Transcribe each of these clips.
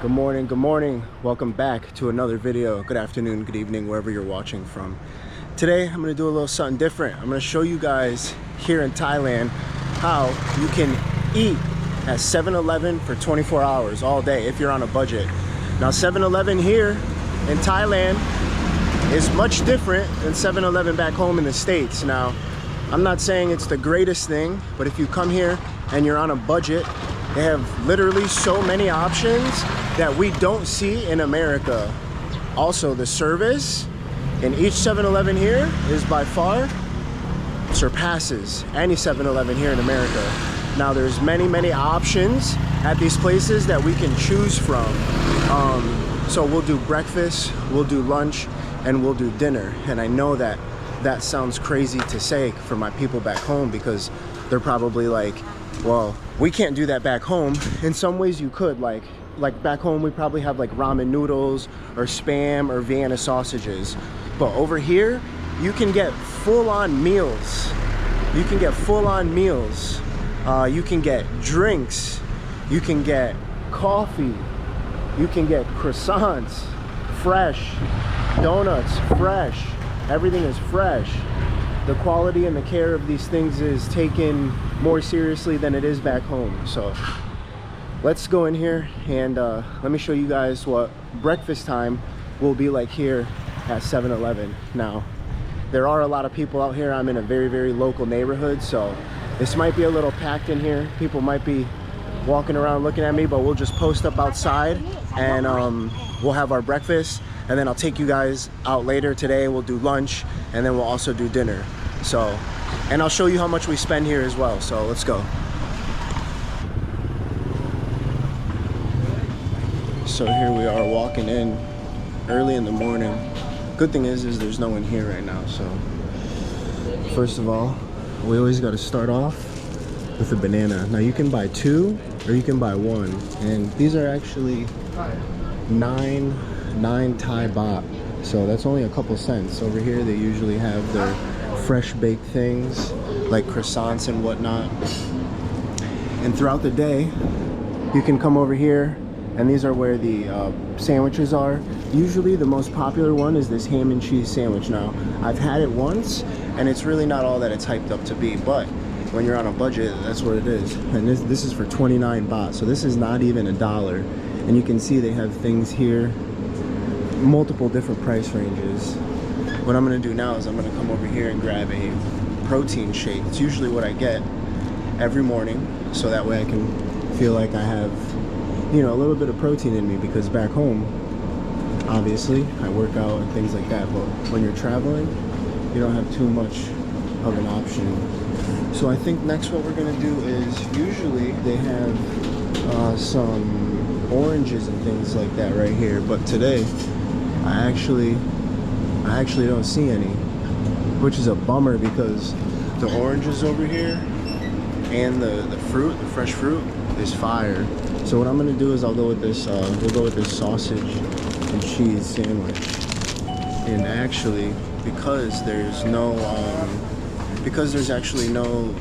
Good morning. Welcome back to another video. Good afternoon, good evening, wherever you're watching from. Today, I'm gonna do a little something different. I'm gonna show you guys here in Thailand how you can eat at 7-Eleven for 24 hours all day if you're on a budget. Now, 7-Eleven here in Thailand is much different than 7-Eleven back home in the States. Now, I'm not saying it's the greatest thing, but if you come here and you're on a budget, they have literally so many options that we don't see in America. Also, the service in each 7-Eleven here is by far surpasses any 7-Eleven here in America. Now, there's many options at these places that we can choose from. So we'll do breakfast, we'll do lunch, and we'll do dinner. And I know that that sounds crazy to say for my people back home, because they're probably like, well, we can't do that back home. In some ways you could, like back home we probably have like ramen noodles or Spam or Vienna sausages. But over here, you can get full-on meals. You can get full-on meals. You can get drinks. You can get coffee. You can get croissants, fresh. Donuts, fresh. Everything is fresh. The quality and the care of these things is taken more seriously than it is back home. So let's go in here and let me show you guys what breakfast time will be like here at 7-Eleven. Now, there are a lot of people out here. I'm in a very local neighborhood, so this might be a little packed in here. People might be walking around looking at me, but we'll just post up outside and we'll have our breakfast, and then I'll take you guys out later today. We'll do lunch, and then we'll also do dinner. So, and I'll show you how much we spend here as well. So let's go. So here we are walking in early in the morning. Good thing is there's no one here right now. So first of all, we always got to start off with a banana. Now you can buy two or you can buy one, and these are actually 9 Thai baht, so that's only a couple cents. Over here they usually have their fresh baked things like croissants and whatnot, and throughout the day you can come over here, and these are where the sandwiches are. Usually the most popular one is this ham and cheese sandwich. Now, I've had it once and it's really not all that it's hyped up to be, but when you're on a budget, that's what it is. And this is for 29 baht, so this is not even $1. And you can see they have things here, multiple different price ranges. What I'm gonna do now is I'm gonna come over here and grab a protein shake. It's usually what I get every morning, so that way I can feel like I have, you know, a little bit of protein in me, because back home, obviously, I work out and things like that, but when you're traveling, you don't have too much of an option. So I think next what we're gonna do is, usually they have some oranges and things like that right here, but today I actually don't see any, which is a bummer, because the oranges over here and the fresh fruit is fire. So what I'm gonna do is I'll go with this we'll go with this sausage and cheese sandwich. And actually, because there's actually no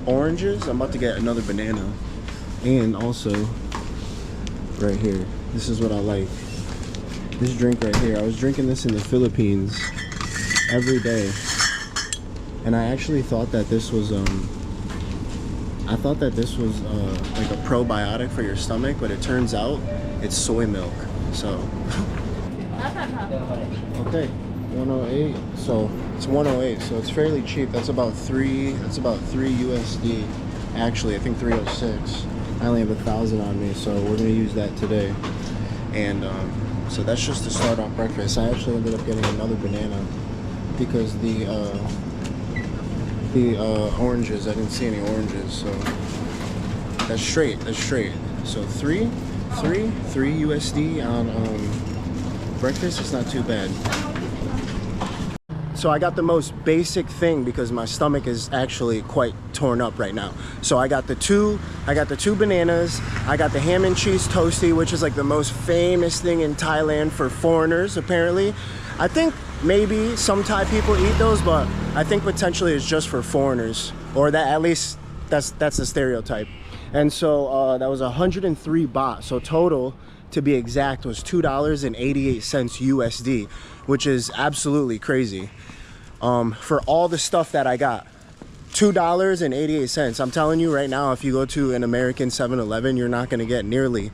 oranges, I'm about to get another banana. And also right here, this is what I like, this drink right here. I was drinking this in the Philippines every day, and I actually thought that this was like a probiotic for your stomach, but it turns out it's soy milk. So okay, 108. So it's 108, so it's fairly cheap. That's about 3 USD. Actually, I think 306. I only have 1,000 on me, so we're gonna use that today. And so that's just to start off breakfast. I actually ended up getting another banana because the oranges, I didn't see any oranges, so that's straight. So 3 USD on breakfast. It's not too bad. So I got the most basic thing because my stomach is actually quite torn up right now. So I got the two bananas. I got the ham and cheese toasty, which is like the most famous thing in Thailand for foreigners, apparently. I think maybe some Thai people eat those, but I think potentially it's just for foreigners, or that at least that's the stereotype. And so that was 103 baht. So total, to be exact, was $2.88 USD, which is absolutely crazy. For all the stuff that I got, $2.88. I'm telling you right now, if you go to an American 7-Eleven, you're not going to get nearly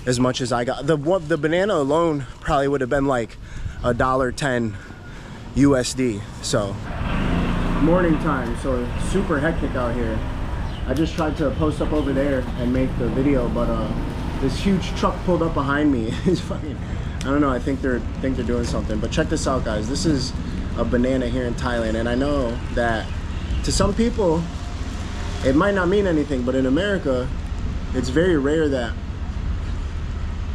as much as I got. The banana alone probably would have been like $1.10 USD. So morning time, so super hectic out here. I just tried to post up over there and make the video, but this huge truck pulled up behind me. It's fucking, I don't know, I think they're doing something. But check this out, guys. This is a banana here in Thailand, and I know that to some people it might not mean anything, but in America it's very rare that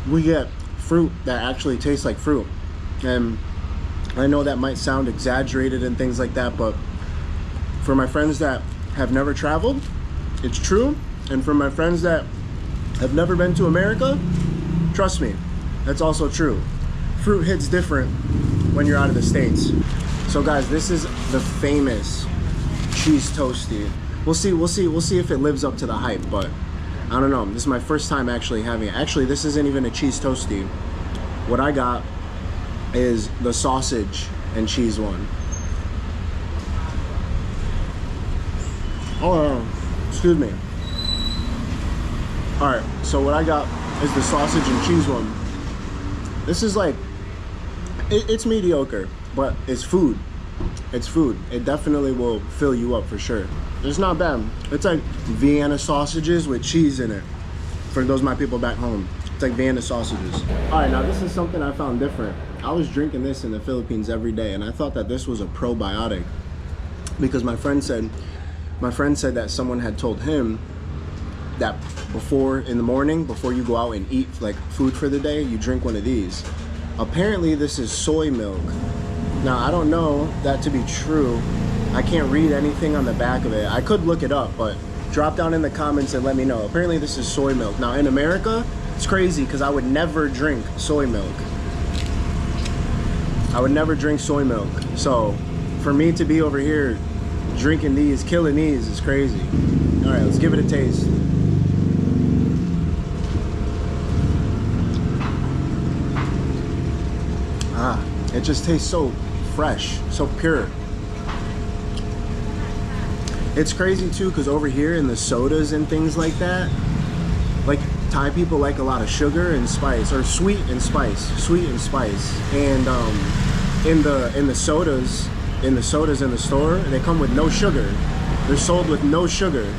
we get fruit that actually tastes like fruit. And I know that might sound exaggerated and things like that, but for my friends that have never traveled, it's true. And for my friends that have never been to America, trust me, that's also true. Fruit hits different when you're out of the States. So guys, this is the famous cheese toasty. We'll see if it lives up to the hype, but I don't know. This is my first time actually having it. Actually, this isn't even a cheese toasty. What I got is the sausage and cheese one. Oh, excuse me. All right, so what I got is the sausage and cheese one. This is like, it's mediocre, but it's food. It's food. It definitely will fill you up for sure. It's not bad. It's like Vienna sausages with cheese in it. For those of my people back home, it's like Vienna sausages. All right, now this is something I found different. I was drinking this in the Philippines every day, and I thought that this was a probiotic because my friend said that someone had told him that before in the morning, before you go out and eat like food for the day, you drink one of these. Apparently this is soy milk. Now I don't know that to be true. I can't read anything on the back of it. I could look it up, but drop down in the comments and let me know. Apparently this is soy milk. Now in America, it's crazy because I would never drink soy milk. I would never drink soy milk. So for me to be over here drinking these, killing these, is crazy. All right, let's give it a taste. Ah, it just tastes so fresh, so pure. It's crazy too, because over here in the sodas and things like that, like Thai people like a lot of sugar and spice, or sweet and spice. And in the sodas in the store, they come with no sugar. They're sold with no sugar.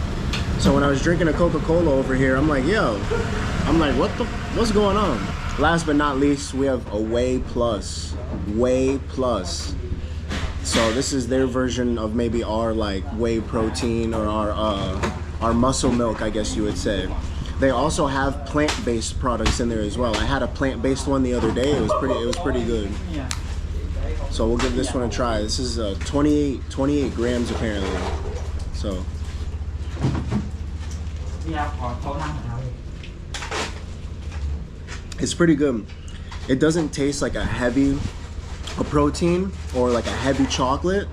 So when I was drinking a Coca-Cola over here, I'm like, what's going on? Last but not least, we have a Whey Plus. So this is their version of maybe our like whey protein or our muscle milk, I guess you would say. They also have plant-based products in there as well. I had a plant-based one the other day. It was pretty good. So we'll give this one a try. This is 28 grams apparently. So it's pretty good. It doesn't taste like a protein or like a heavy chocolate.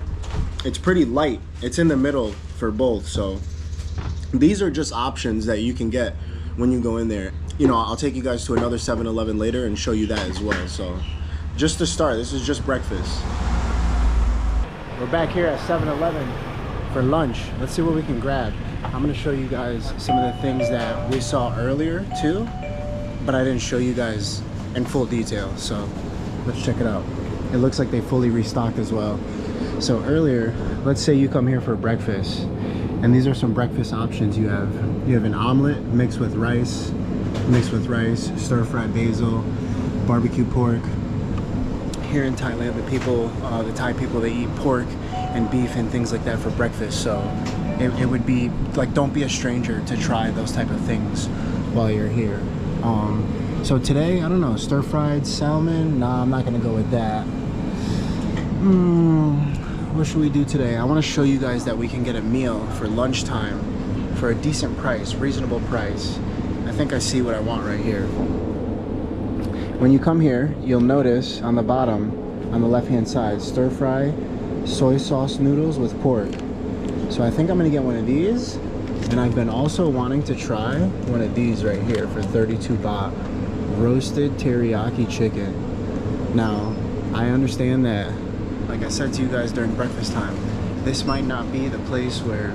It's pretty light. It's in the middle for both. So these are just options that you can get when you go in there. You know, I'll take you guys to another 7-Eleven later and show you that as well. So just to start, this is just breakfast. We're back here at 7-Eleven for lunch. Let's see what we can grab. I'm gonna show you guys some of the things that we saw earlier too, but I didn't show you guys in full detail. So let's check it out. It looks like they fully restocked as well. So earlier, let's say you come here for breakfast, and these are some breakfast options you have. You have an omelet mixed with rice, stir-fried basil, barbecue pork. Here in Thailand, the Thai people, they eat pork and beef and things like that for breakfast. So it would be like, don't be a stranger to try those type of things while you're here. So today, I don't know, stir-fried salmon? Nah, I'm not gonna go with that. What should we do today? I wanna show you guys that we can get a meal for lunchtime for a decent price, reasonable price. I think I see what I want right here. When you come here, you'll notice on the bottom, on the left-hand side, stir-fry soy sauce noodles with pork. So I think I'm gonna get one of these, And I've been also wanting to try one of these right here for 32 baht. Roasted teriyaki chicken. Now, I understand that, like I said to you guys during breakfast time, this might not be the place where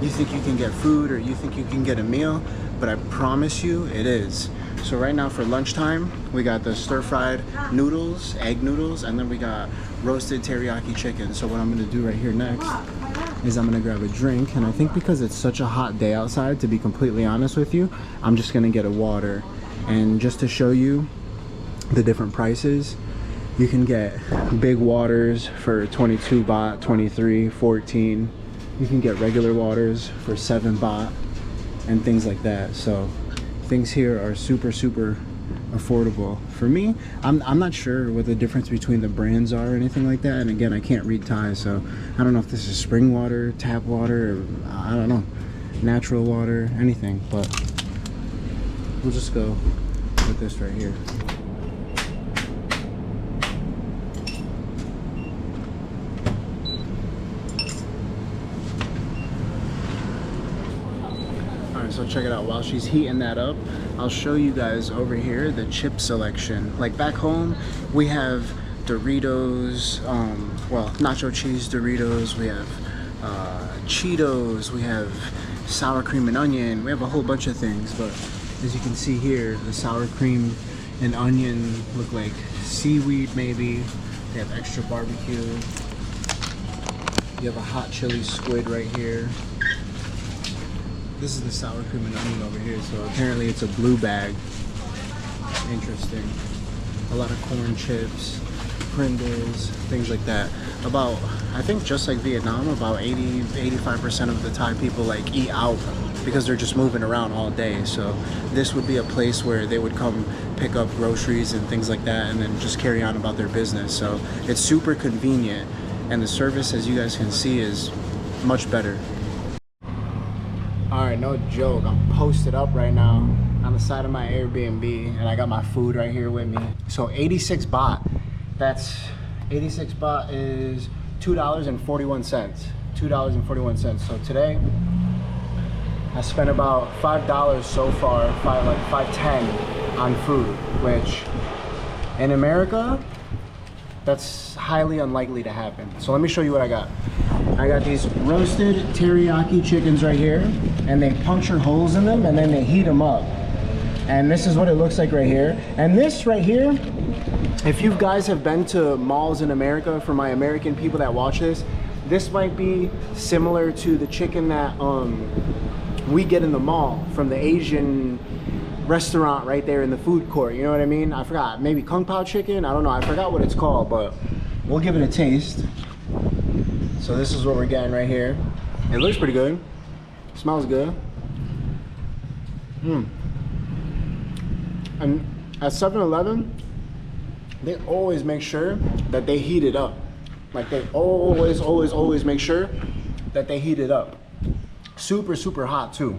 you think you can get food or you think you can get a meal, but I promise you it is. So right now for lunchtime, we got the stir-fried noodles, egg noodles, and then we got roasted teriyaki chicken. So what I'm gonna do right here next is I'm gonna grab a drink, and I think because it's such a hot day outside, to be completely honest with you, I'm just gonna get a water. And just to show you the different prices, you can get big waters for 22 baht, 23, 14. You can get regular waters for 7 baht and things like that. So things here are super affordable. For me, I'm not sure what the difference between the brands are or anything like that. And again, I can't read Thai, so I don't know if this is spring water, tap water, or I don't know, natural water, anything. But we'll just go with this right here. So check it out, while she's heating that up, I'll show you guys over here the chip selection. Like back home, we have Doritos, well, nacho cheese Doritos, we have Cheetos, we have sour cream and onion, we have a whole bunch of things, but as you can see here, the sour cream and onion look like seaweed maybe. They have extra barbecue. You have a hot chili squid right here. This is the sour cream and onion over here, so apparently it's a blue bag. Interesting. A lot of corn chips, Pringles, things like that. About, I think just like Vietnam, about 85% of the Thai people like eat out because they're just moving around all day. So this would be a place where they would come pick up groceries and things like that and then just carry on about their business. So it's super convenient, and the service, as you guys can see, is much better. All right, no joke, I'm posted up right now on the side of my Airbnb, and I got my food right here with me. So 86 baht, that's 86 baht is $2.41. $2.41. So today I spent about $5 so far, like $5.10 on food, which in America, that's highly unlikely to happen. So let me show you what I got. I got these roasted teriyaki chickens right here, and they puncture holes in them and then they heat them up. And this is what it looks like right here. And this right here, if you guys have been to malls in America, for my American people that watch this might be similar to the chicken that we get in the mall from the Asian restaurant right there in the food court, you know what I mean? I forgot, maybe Kung Pao chicken, I don't know, I forgot what it's called, but we'll give it a taste. So this is what we're getting right here. It looks pretty good. Smells good. And at 7-Eleven, they always make sure that they heat it up. Like they always make sure that they heat it up. Super hot too.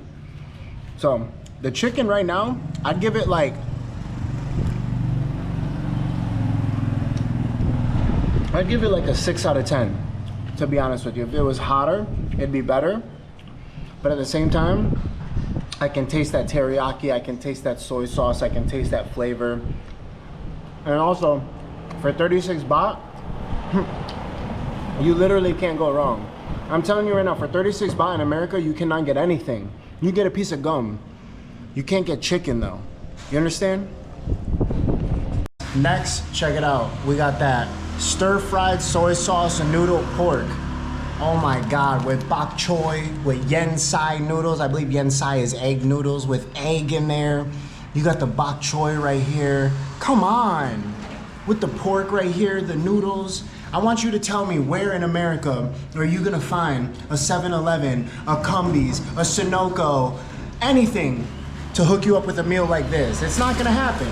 So the chicken right now, I'd give it like, a 6 out of 10. To be honest with you, if it was hotter, it'd be better. But at the same time, I can taste that teriyaki, I can taste that soy sauce, I can taste that flavor. And also, for 36 baht, you literally can't go wrong. I'm telling you right now, for 36 baht in America, you cannot get anything. You get a piece of gum. You can't get chicken though. You understand? Next, check it out. We got that stir-fried soy sauce and noodle pork. Oh my God, with bok choy, with yen sai noodles. I believe yen sai is egg noodles with egg in there. You got the bok choy right here. Come on. With the pork right here, the noodles. I want you to tell me where in America are you gonna find a 7-Eleven, a Cumbies, a Sunoco, anything to hook you up with a meal like this. It's not gonna happen.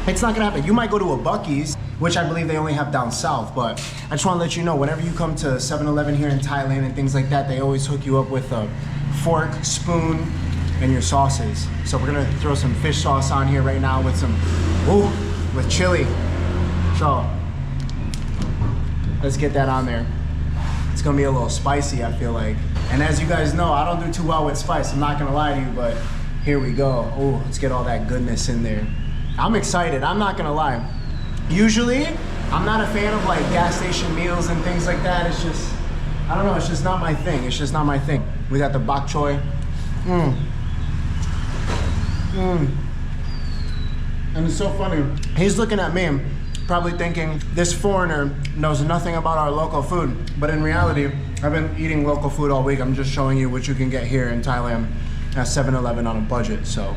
It's not gonna happen. You might go to a Buc-ee's, which I believe they only have down south, but I just wanna let you know, whenever you come to 7-Eleven here in Thailand and things like that, they always hook you up with a fork, spoon, and your sauces. So we're gonna throw some fish sauce on here right now with some, with chili. So, let's get that on there. It's gonna be a little spicy, I feel like. And as you guys know, I don't do too well with spice, I'm not gonna lie to you, but here we go. Oh, let's get all that goodness in there. I'm excited, I'm not gonna lie. Usually, I'm not a fan of like gas station meals and things like that. It's just, I don't know, it's just not my thing. It's just not my thing. We got the bok choy. And it's so funny. He's looking at me, probably thinking this foreigner knows nothing about our local food. But in reality, I've been eating local food all week. I'm just showing you what you can get here in Thailand at 7-Eleven on a budget, so.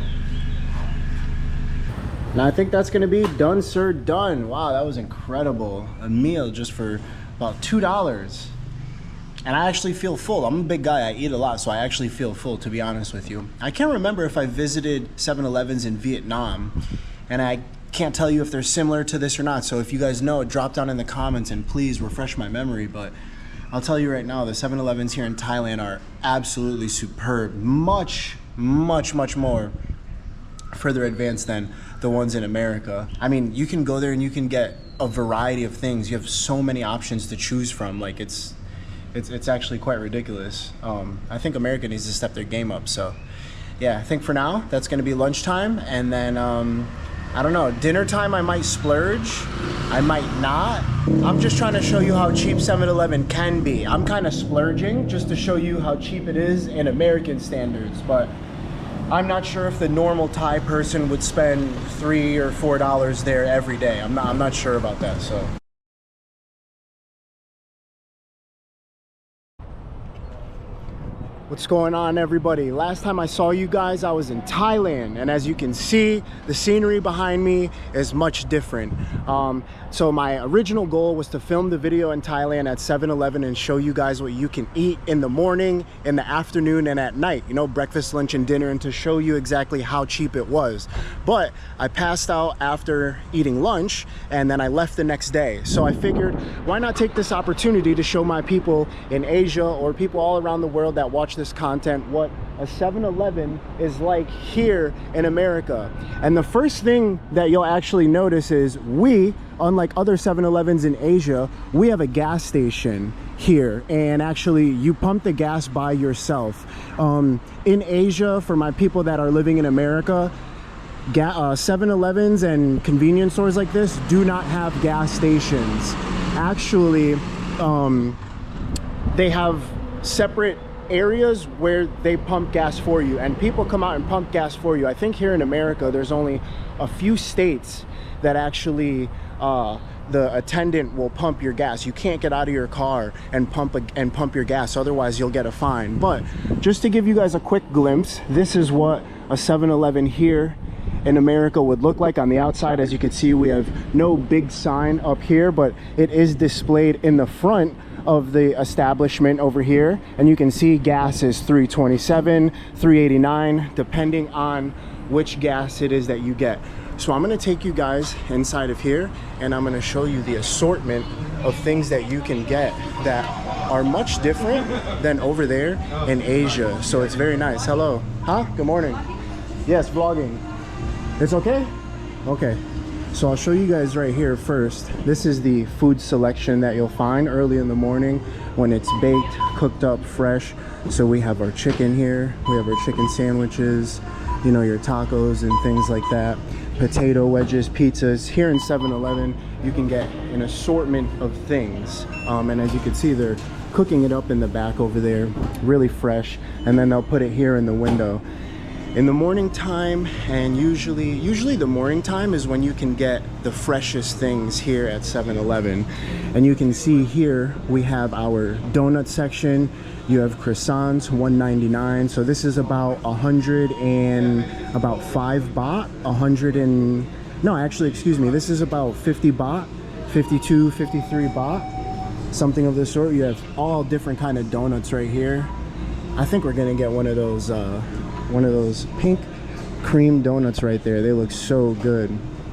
Now I think that's gonna be done, sir, done. Wow, that was incredible. A meal just for about $2. And I actually feel full. I'm a big guy, I eat a lot, so I actually feel full, to be honest with you. I can't remember if I visited 7-Elevens in Vietnam, and I can't tell you if they're similar to this or not. So if you guys know, drop down in the comments and please refresh my memory. But I'll tell you right now, the 7-Elevens here in Thailand are absolutely superb. Much, much, much more further advanced than the ones in America. I mean, you can go there and you can get a variety of things. You have so many options to choose from. Like it's actually quite ridiculous. I think America needs to step their game up. So yeah, I think for now that's gonna be lunchtime, and then I don't know, dinner time I might splurge, I might not. I'm just trying to show you how cheap 7-Eleven can be. I'm kind of splurging just to show you how cheap it is in American standards, but I'm not sure if the normal Thai person would spend $3 or $4 there every day. I'm not sure about that, so. What's going on, everybody? Last time I saw you guys, I was in Thailand, and as you can see, the scenery behind me is much different. So my original goal was to film the video in Thailand at 7-Eleven and show you guys what you can eat in the morning, in the afternoon, and at night. You know, breakfast, lunch, and dinner, and to show you exactly how cheap it was. But I passed out after eating lunch, and then I left the next day. So I figured, why not take this opportunity to show my people in Asia or people all around the world that watch this content what a 7-Eleven is like here in America. And the first thing that you'll actually notice is we, unlike other 7-Elevens in Asia, we have a gas station here, and actually you pump the gas by yourself. In Asia, for my people that are living in America, 7-Elevens and convenience stores like this do not have gas stations. Actually, they have separate areas where they pump gas for you, and people come out and pump gas for you. I think here in America there's only a few states that actually the attendant will pump your gas. You can't get out of your car and pump your gas, otherwise you'll get a fine. But just to give you guys a quick glimpse, this is what a 7-Eleven here in America would look like on the outside. As you can see, we have no big sign up here, but it is displayed in the front of the establishment over here, and you can see gas is $3.27, $3.89, depending on which gas it is that you get. So I'm going to take you guys inside of here, and I'm going to show you the assortment of things that you can get that are much different than over there in Asia. So it's very nice. Hello. Huh? Good morning. Yes, vlogging. It's okay? Okay. So I'll show you guys right here first. This is the food selection that you'll find early in the morning when it's baked, cooked up, fresh. So we have our chicken here, we have our chicken sandwiches, you know, your tacos and things like that, potato wedges, pizzas. Here in 7-Eleven, you can get an assortment of things. And as you can see, they're cooking it up in the back over there, really fresh, and then they'll put it here in the window. In the morning time, and usually the morning time is when you can get the freshest things here at 7-Eleven. And you can see here we have our donut section. You have croissants, $1.99. So this is about 5 baht. No, actually, excuse me. This is about 50 baht, 52, 53 baht, something of the sort. You have all different kind of donuts right here. I think we're gonna get one of those pink cream donuts right there. They look so good.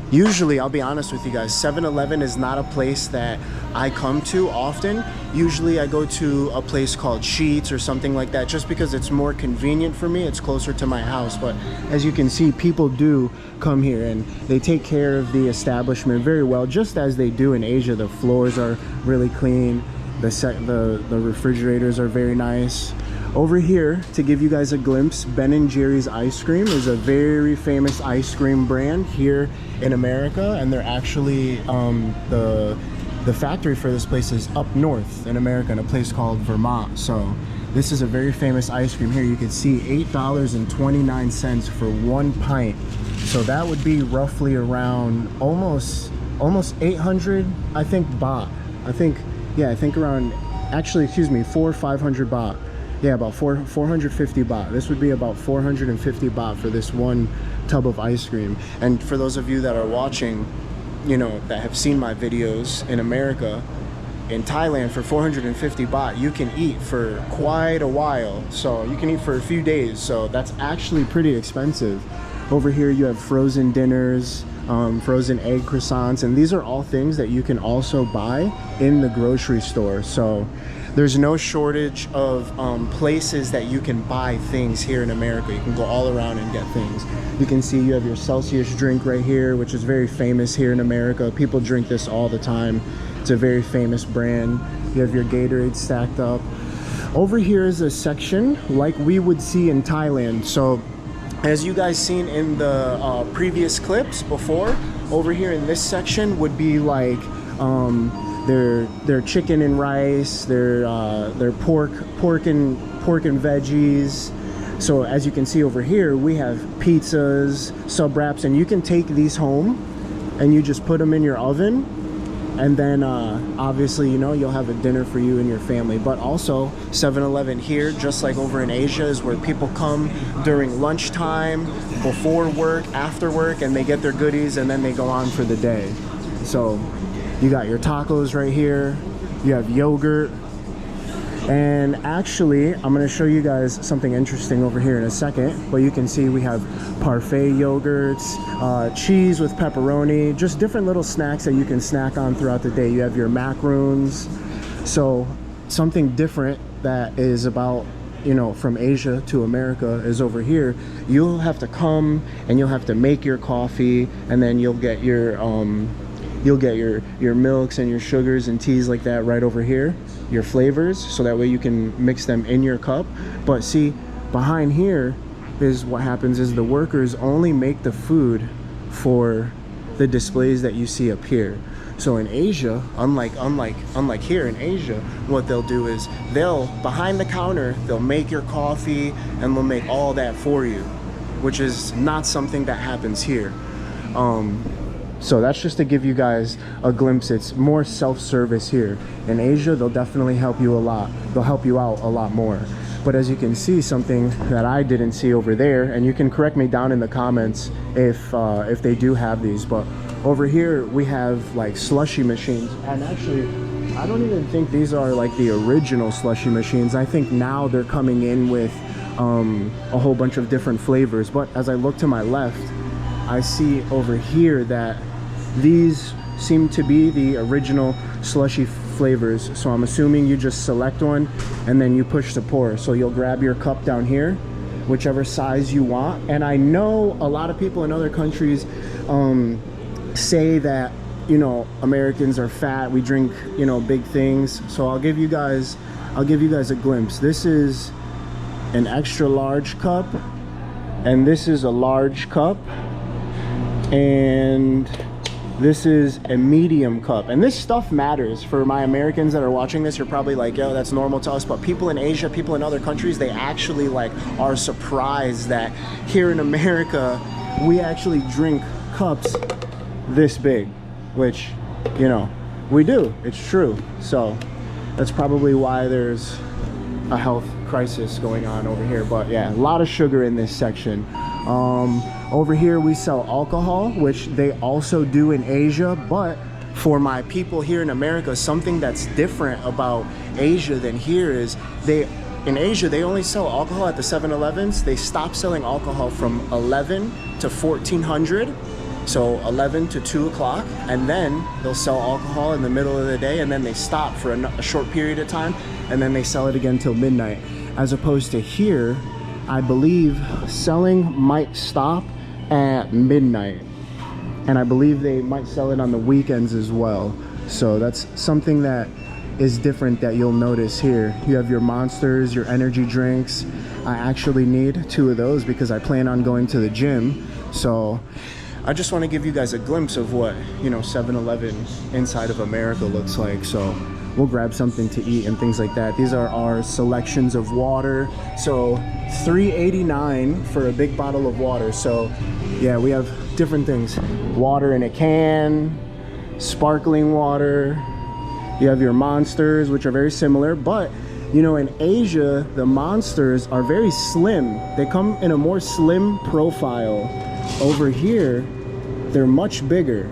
Usually, I'll be honest with you guys, 7-Eleven is not a place that I come to often. Usually I go to a place called Sheetz or something like that, just because it's more convenient for me. It's closer to my house. But as you can see, people do come here and they take care of the establishment very well, just as they do in Asia. The floors are really clean. The refrigerators are very nice. Over here, to give you guys a glimpse, Ben & Jerry's ice cream is a very famous ice cream brand here in America, and they're actually the factory for this place is up north in America in a place called Vermont. So this is a very famous ice cream here. You can see $8.29 for 1 pint. So that would be roughly around almost 800, I think, baht. I think around, actually, excuse me, 400 or 500 baht. Yeah, about 450 baht. This would be about 450 baht for this one tub of ice cream. And for those of you that are watching, you know, that have seen my videos in America, in Thailand, for 450 baht, you can eat for quite a while. So you can eat for a few days. So that's actually pretty expensive. Over here, you have frozen dinners, frozen egg croissants, and these are all things that you can also buy in the grocery store. So there's no shortage of places that you can buy things here in America. You can go all around and get things. You can see you have your Celsius drink right here, which is very famous here in America. People drink this all the time. It's a very famous brand. You have your Gatorade stacked up. Over here is a section like we would see in Thailand. So as you guys seen in the previous clips before, over here in this section would be like their chicken and rice, their pork and veggies. So as you can see over here, we have pizzas, sub wraps, and you can take these home and you just put them in your oven, and then obviously, you know, you'll have a dinner for you and your family. But also 7-Eleven here, just like over in Asia, is where people come during lunchtime, before work, after work, and they get their goodies and then they go on for the day. So you got your tacos right here, you have yogurt, and actually I'm going to show you guys something interesting over here in a second. But you can see we have parfait yogurts, cheese with pepperoni, just different little snacks that you can snack on throughout the day. You have your macaroons. So something different that is about, you know, from Asia to America is over here. You'll have to come and you'll have to make your coffee, and then you'll get your milks and your sugars and teas like that right over here, your flavors, so that way you can mix them in your cup. But see, behind here is what happens is the workers only make the food for the displays that you see up here. So in Asia, unlike here in Asia, what they'll do is they'll, behind the counter, they'll make your coffee and they'll make all that for you, which is not something that happens here. So that's just to give you guys a glimpse. It's more self-service here. In Asia, they'll definitely help you a lot. They'll help you out a lot more. But as you can see, something that I didn't see over there, and you can correct me down in the comments if they do have these, but over here we have like slushy machines. And actually, I don't even think these are like the original slushy machines. I think now they're coming in with a whole bunch of different flavors. But as I look to my left, I see over here that these seem to be the original slushy flavors. So I'm assuming you just select one and then you push to pour. So you'll grab your cup down here, whichever size you want. And I know a lot of people in other countries say that, you know, Americans are fat, we drink, you know, big things. So I'll give you guys a glimpse. This is an extra large cup, and this is a large cup, and this is a medium cup. And this stuff matters. For my Americans that are watching this, you're probably like, yo, that's normal to us. But people in Asia, people in other countries, they actually like are surprised that here in America we actually drink cups this big, which, you know, we do. It's true. So that's probably why there's a health crisis going on over here. But yeah, a lot of sugar in this section. Over here we sell alcohol, which they also do in Asia. But for my people here in America, something that's different about Asia than here is in Asia they only sell alcohol at the 7-Elevens. They stop selling alcohol from 11 to 1400. So 11 to 2 o'clock, and then they'll sell alcohol in the middle of the day, and then they stop for a short period of time, and then they sell it again till midnight. As opposed to here, I believe selling might stop at midnight, and I believe they might sell it on the weekends as well. So that's something that is different that you'll notice here. You have your Monsters, your energy drinks. I actually need 2 of those because I plan on going to the gym. So I just want to give you guys a glimpse of what, you know, 7-Eleven inside of America looks like. So we'll grab something to eat and things like that. These are our selections of water. So $3.89 for a big bottle of water. So yeah, we have different things. Water in a can, sparkling water. You have your Monsters, which are very similar, but you know, in Asia, the Monsters are very slim. They come in a more slim profile. Over here, they're much bigger.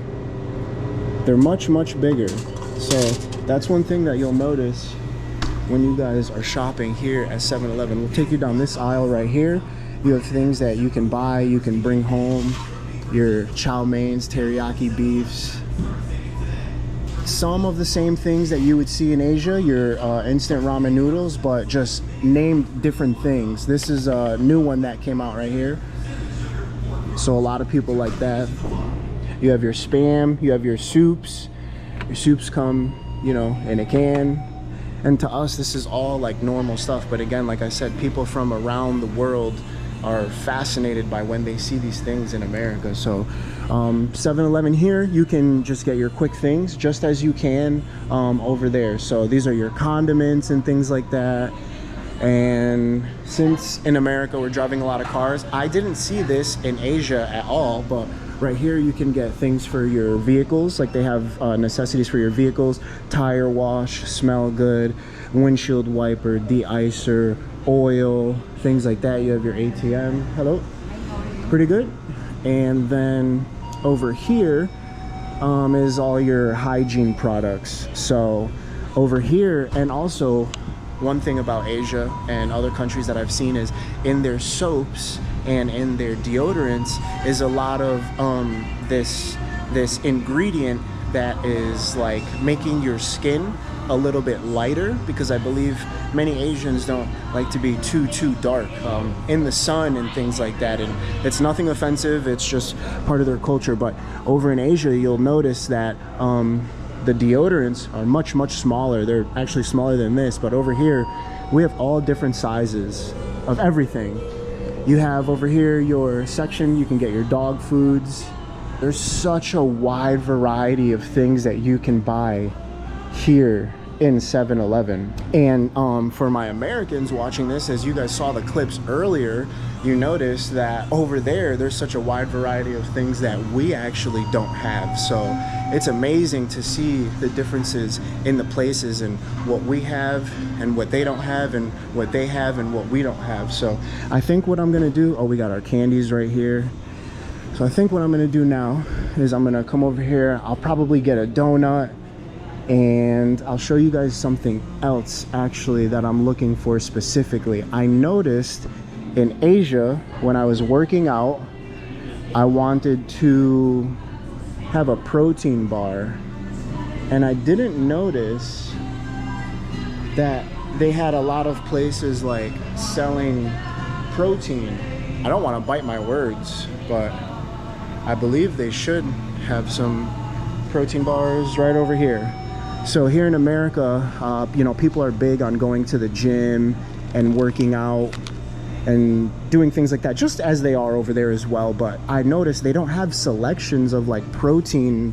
They're much bigger. So that's one thing that you'll notice when you guys are shopping here at 7-Eleven. We'll take you down this aisle right here. You have things that you can buy, you can bring home. Your chow meins, teriyaki beefs. Some of the same things that you would see in Asia, your instant ramen noodles, but just named different things. This is a new one that came out right here. So a lot of people like that. You have your Spam, you have your soups. Your soups come, you know, in a can. And to us, this is all like normal stuff. But again, like I said, people from around the world are fascinated by when they see these things in America. So 7-Eleven here, you can just get your quick things just as you can over there. So these are your condiments and things like that. And since in America we're driving a lot of cars, I didn't see this in Asia at all, but right here you can get things for your vehicles. Like they have necessities for your vehicles: tire wash, smell good, windshield wiper, de-icer, oil, things like that. You have your ATM. Hello. Pretty good. And then over here is all your hygiene products. So over here, and also one thing about Asia and other countries that I've seen is in their soaps and in their deodorants is a lot of this ingredient that is like making your skin a little bit lighter, because I believe many Asians don't like to be too dark in the sun and things like that. And it's nothing offensive, it's just part of their culture. But over in Asia, you'll notice that the deodorants are much smaller. They're actually smaller than this, but over here we have all different sizes of everything. You have over here your section, you can get your dog foods. There's such a wide variety of things that you can buy here in 7-Eleven. And for my Americans watching this, as you guys saw the clips earlier, you notice that over there there's such a wide variety of things that we actually don't have. So it's amazing to see the differences in the places and what we have and what they don't have, and what they have and what we don't have. So I think what I'm gonna do, we got our candies right here. So I think what I'm gonna do now is I'm gonna come over here. I'll probably get a donut, and I'll show you guys something else actually that I'm looking for specifically. I noticed in Asia when I was working out, I wanted to have a protein bar, and I didn't notice that they had a lot of places like selling protein. I don't want to bite my words, but I believe they should have some protein bars right over here. So here in America, you know, people are big on going to the gym and working out and doing things like that, just as they are over there as well. But I noticed they don't have selections of like protein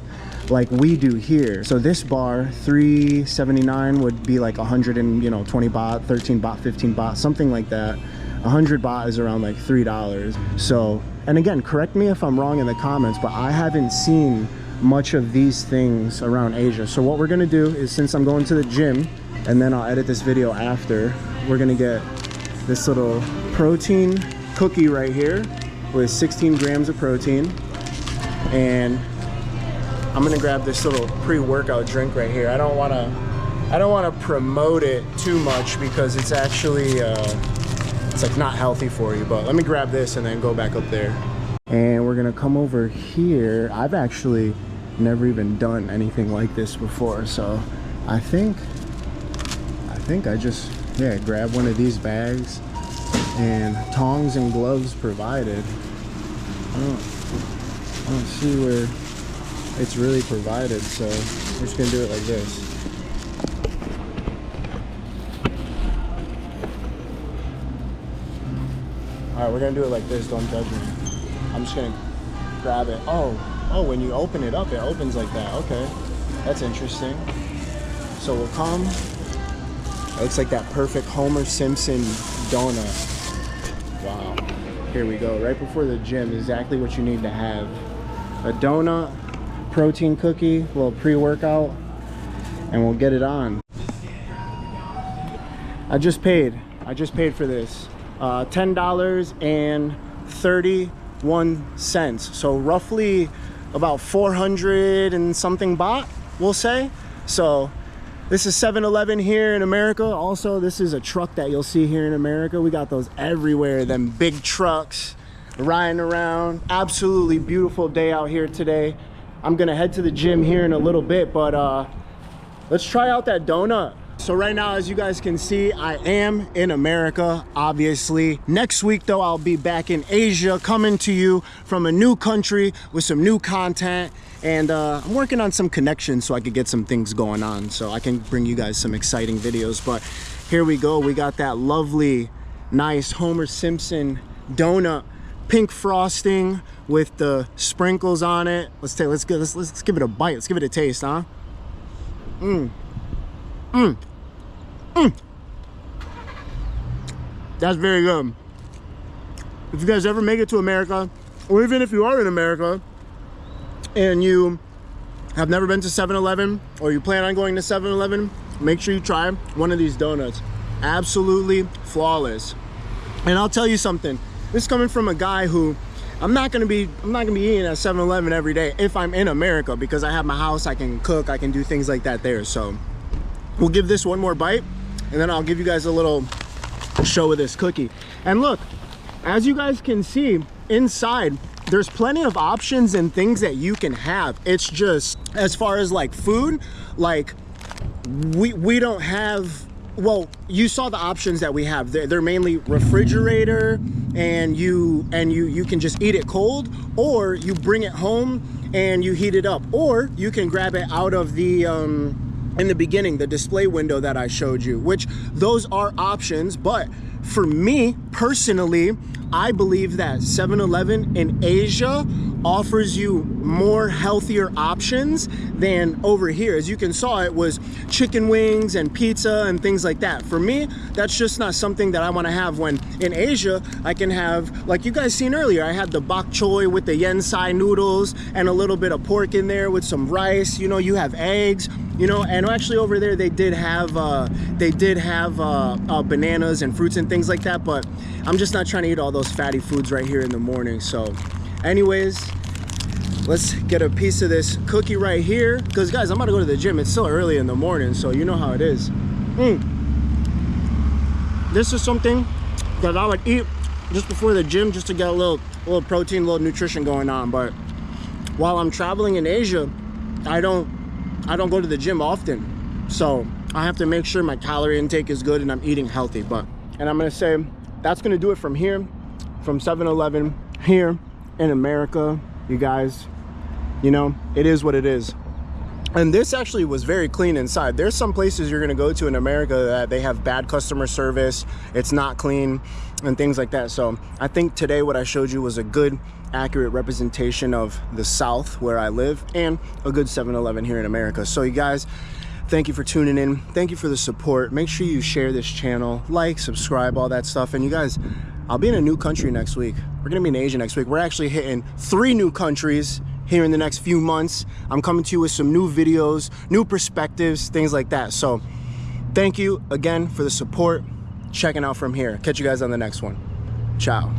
like we do here. So this bar, $3.79 would be like 120 baht, 13 baht, 15 baht, something like that. 100 baht is around like $3. So, and again, correct me if I'm wrong in the comments, but I haven't seen much of these things around Asia. So what we're gonna do is, since I'm going to the gym and then I'll edit this video after, we're gonna get this little protein cookie right here with 16 grams of protein, and I'm gonna grab this little pre-workout drink right here. I don't wanna promote it too much because it's actually it's like not healthy for you, but let me grab this and then go back up there. And we're gonna come over here. I've actually never even done anything like this before, so I think I just grab one of these bags, and tongs and gloves provided. I don't see where it's really provided, so I'm just gonna do it like this. All right, we're gonna do it like this. Don't judge me. I'm just gonna grab it. Oh, when you open it up, it opens like that. Okay, that's interesting. So we'll come. It looks like that perfect Homer Simpson donut. Wow. Here we go. Right before the gym, exactly what you need to have. A donut, protein cookie, a little pre-workout, and we'll get it on. I just paid for this. $10.31. So roughly about 400 and something baht, we'll say. So this is 7-Eleven here in America. Also, this is a truck that you'll see here in America. We got those everywhere, them big trucks riding around. Absolutely beautiful day out here today. I'm gonna head to the gym here in a little bit, but let's try out that donut. So right now, as you guys can see, I am in America, obviously. Next week though, I'll be back in Asia, coming to you from a new country with some new content. And I'm working on some connections so I could get some things going on, so I can bring you guys some exciting videos. But here we go. We got that lovely, nice Homer Simpson donut, pink frosting with the sprinkles on it. Let's give it a bite. Let's give it a taste, huh? That's very good. If you guys ever make it to America, or even if you are in America and you have never been to 7-Eleven, or you plan on going to 7-Eleven, make sure you try one of these donuts. Absolutely flawless. And I'll tell you something, this is coming from a guy who I'm not gonna be eating at 7-Eleven every day if I'm in America, because I have my house, I can cook, I can do things like that there. So we'll give this one more bite, and then I'll give you guys a little show of this cookie. And look, as you guys can see inside, there's plenty of options and things that you can have. It's just, as far as like food, like we don't have, well, you saw the options that we have. They're mainly refrigerator, and you can just eat it cold, or you bring it home and you heat it up, or you can grab it out of the in the beginning, the display window that I showed you, which those are options. But for me personally, I believe that 7-Eleven in Asia offers you more healthier options than over here. As you can saw, it was chicken wings and pizza and things like that. For me, that's just not something that I want to have, when in Asia I can have, like you guys seen earlier, I had the bok choy with the yen sai noodles and a little bit of pork in there with some rice. You know, you have eggs, you know, and actually over there they did have bananas and fruits and things like that, but I'm just not trying to eat all those fatty foods right here in the morning. So anyways, let's get a piece of this cookie right here, because guys, I'm about to go to the gym. It's still early in the morning, so you know how it is. This is something that I would eat just before the gym, just to get a little protein, a little nutrition going on. But while I'm traveling in Asia, I don't go to the gym often, so I have to make sure my calorie intake is good and I'm eating healthy. And I'm gonna say that's gonna do it from here, from 7-Eleven here in America. You guys, you know, it is what it is. And this actually was very clean inside. There's some places you're gonna go to in America that they have bad customer service, it's not clean and things like that. So I think today what I showed you was a good, accurate representation of the South where I live, and a good 7-Eleven here in America. So you guys, thank you for tuning in. Thank you for the support. Make sure you share this channel, like, subscribe, all that stuff. And you guys, I'll be in a new country next week. We're gonna be in Asia next week. We're actually hitting 3 new countries here in the next few months. I'm coming to you with some new videos, new perspectives, things like that. So thank you again for the support. Checking out from here. Catch you guys on the next one. Ciao.